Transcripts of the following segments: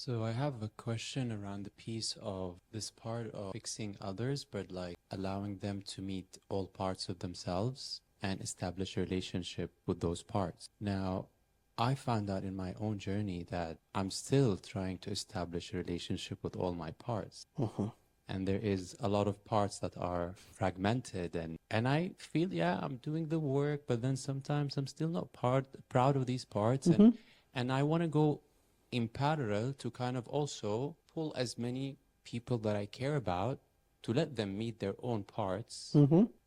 So I have a question around the piece of this part of fixing others, but like allowing them to meet all parts of themselves and establish a relationship with those parts. Now, I found out in my own journey that I'm still trying to establish a relationship with all my parts. And there is a lot of parts that are fragmented, and I feel, yeah, I'm doing the work, but then sometimes I'm still not proud of these parts, and I want to go in parallel to kind of also pull as many people that I care about to let them meet their own parts.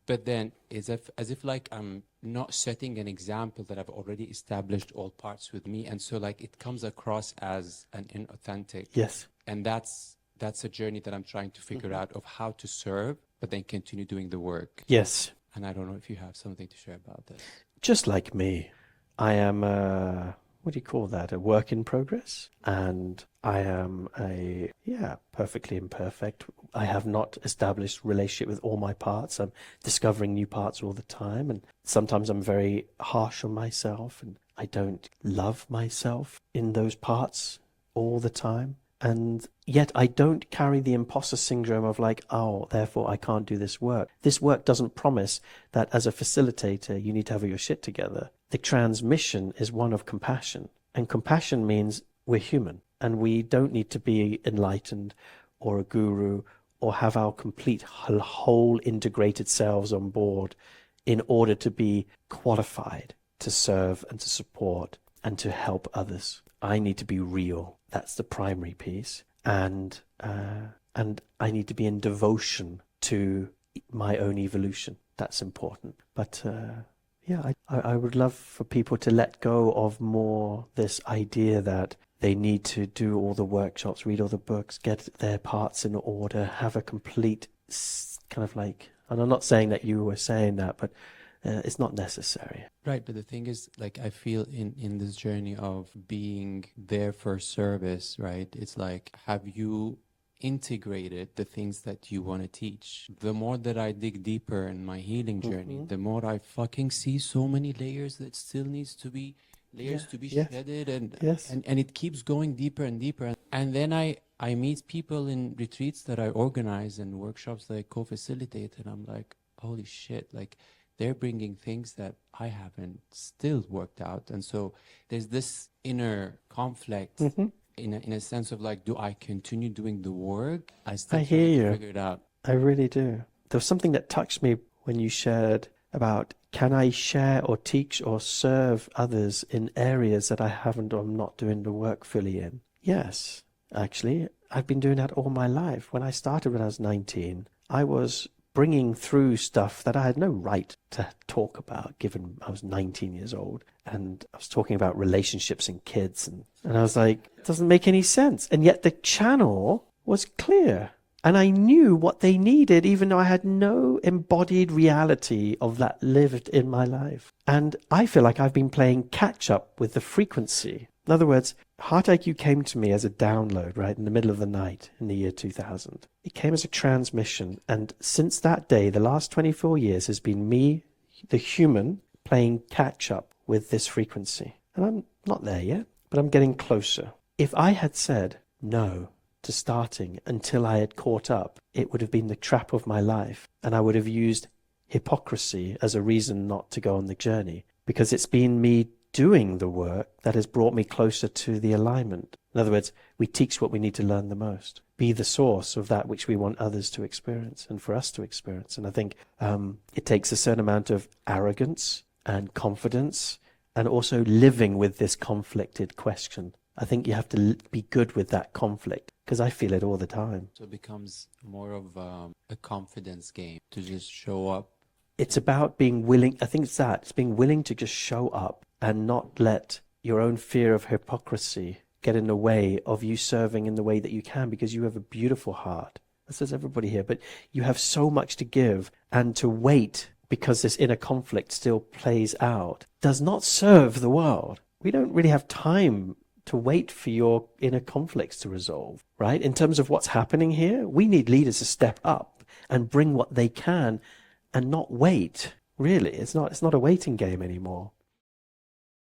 But then as if like I'm not setting an example that I've already established all parts with me, and so like it comes across as an inauthentic. Yes. And that's a journey that I'm trying to figure out of how to serve, but then continue doing the work. Yes. And I don't know if you have something to share about this. Just like me, I am what do you call that? A work in progress. And I am perfectly imperfect. I have not established relationship with all my parts. I'm discovering new parts all the time. And sometimes I'm very harsh on myself, and I don't love myself in those parts all the time. And yet I don't carry the imposter syndrome of like, oh, therefore I can't do this work. This work doesn't promise that as a facilitator, you need to have your shit together. The transmission is one of compassion. And compassion means we're human. And we don't need to be enlightened or a guru or have our complete whole integrated selves on board in order to be qualified to serve and to support and to help others. I need to be real. That's the primary piece. And I need to be in devotion to my own evolution. That's important. But I would love for people to let go of more this idea that they need to do all the workshops, read all the books, get their parts in order, have a complete kind of like, and I'm not saying that you were saying that, but it's not necessary. Right, but the thing is, like, I feel in this journey of being there for service, right? It's like, have you integrated the things that you want to teach? The more that I dig deeper in my healing journey, the more I fucking see so many layers that still needs to be shredded, and it keeps going deeper and deeper. And then I meet people in retreats that I organize and workshops that I co-facilitate, and I'm like, holy shit, like, they're bringing things that I haven't still worked out. And so there's this inner conflict in a sense of like, do I continue doing the work? I hear you. Figure it out. I really do. There was something that touched me when you shared about, can I share or teach or serve others in areas that I haven't or I'm not doing the work fully in? Yes, actually, I've been doing that all my life. When I started when I was 19, I was bringing through stuff that I had no right to talk about, given I was 19 years old. And I was talking about relationships and kids. And I was like, it doesn't make any sense. And yet the channel was clear. And I knew what they needed, even though I had no embodied reality of that lived in my life. And I feel like I've been playing catch up with the frequency. In other words, Heart IQ came to me as a download, right, in the middle of the night in the year 2000. It came as a transmission. And since that day, the last 24 years has been me, the human, playing catch up with this frequency. And I'm not there yet, but I'm getting closer. If I had said no to starting until I had caught up, it would have been the trap of my life. And I would have used hypocrisy as a reason not to go on the journey, because it's been me doing the work that has brought me closer to the alignment. In other words, we teach what we need to learn the most. Be the source of that which we want others to experience and for us to experience. And I think it takes a certain amount of arrogance and confidence, and also living with this conflicted question. I think you have to be good with that conflict, because I feel it all the time. So it becomes more of a confidence game to just show up. It's about being willing. I think it's that. It's being willing to just show up and not let your own fear of hypocrisy get in the way of you serving in the way that you can, because you have a beautiful heart. This is everybody here, but you have so much to give, and to wait because this inner conflict still plays out does not serve the world. We don't really have time to wait for your inner conflicts to resolve, right? In terms of what's happening here, we need leaders to step up and bring what they can and not wait. Really, it's not a waiting game anymore.